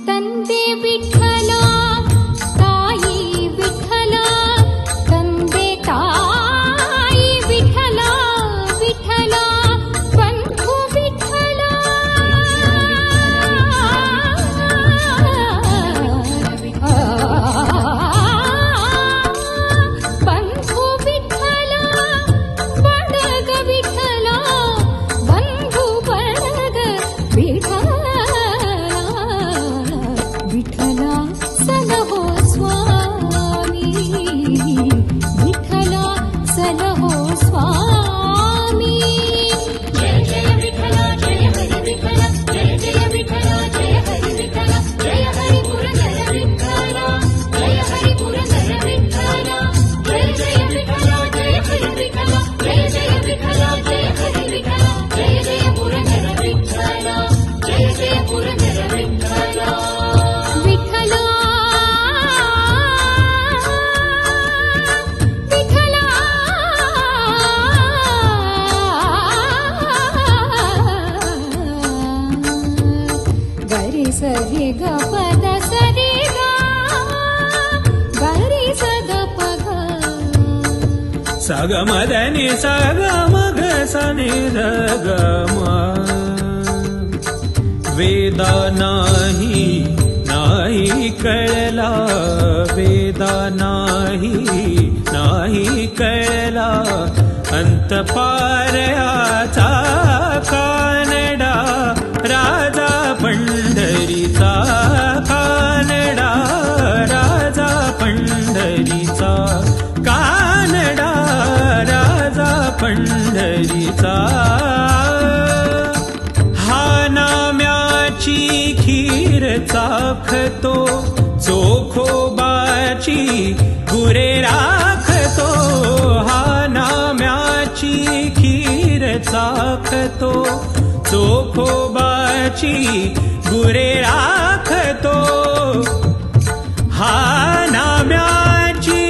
ತಂದೆ ವಿಠಲ ತಾಯಿ ವಿಠಲ ತಂದೆ ತಾಯಿ ವಿಠಲ ವಿಠಲ ಬಂಧು ವಿಠಲ ಬಂಧು ವಿಠಲ ಬಳಗ ವಿಠಲ ಬಂಧು ಬಳಗ ವಿಠಲ ವಿಠಲ ಸಲಹೋ ಸ್ವಾಮಿ ವಿಠಲ ಸಲಹೋ ಸ್ವಾಮಿ ಜಯ ಜಯ ವಿಠಲ ಜಯ ಹರಿ ವಿಠಲ ಜಯ ಜಯ ವಿಠಲ ಜಯ ಹರಿ ವಿಠಲ ಜಯ ಹರಿ ಪುರಂದರ ವಿಠಲ ಜಯ ಹರಿ ಪುರಂದರ ವಿಠಲ ಜಯ ಜಯ ವಿಠಲ ಜಯ ಹರಿ ವಿಠಲ ಜಯ ಜಯ ವಿಠಲ ಜಯ ಹರಿ ವಿಠಲ ಜಯ ಜಯ ಪುರಂದರ ವಿಠಲ ಜಯ ಜಯ ಪುರಂದರ ವಿಠಲ ವಿಠಲ ವಿಠಲ ಗರಿ ಸರಿ ಗ ಪದ ಸರಿ ಗ ಗರಿ ಸದ ಪಗ ಸಗಮದನಿ ಸಗಮಗ ಸನಿ ರಗಮ वेद नाही नाही कळला वेद नाही कळला अंत पारयाचा कानडा राजा पंढरीचा कानडा राजा पंढरीचा कानडा राजा पंढरीचा ची खीर चाखतो चोखोबाची गुरे राखतो हा नाम्याची खीर चाखतो चोखोबाची गुरे राखतो हा नाम्याची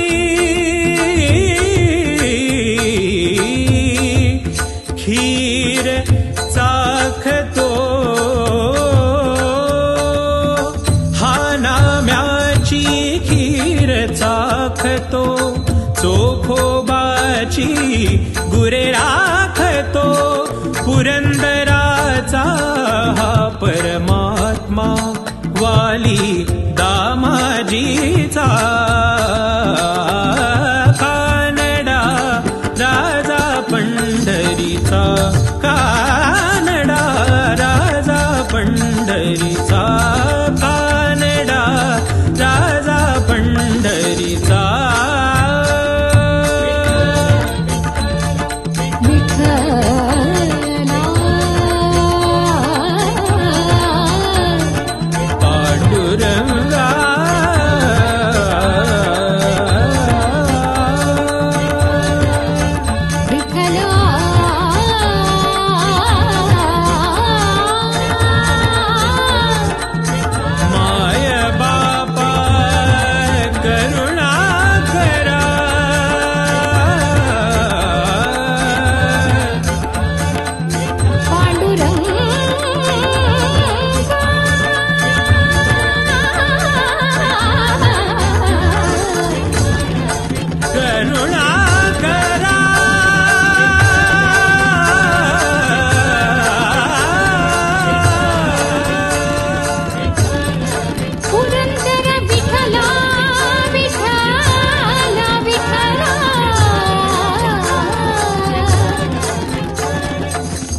खीर चाखतो खीर चाखतो चोखोबाची गुरे राखतो पुरंदराचा हा परमात्मा वाली दामाजीचा कानडा राजा पंढरीचा कानडा राजा पंढरीचा कानडा राजा पंढरीचा पांडुरंगा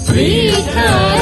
विठला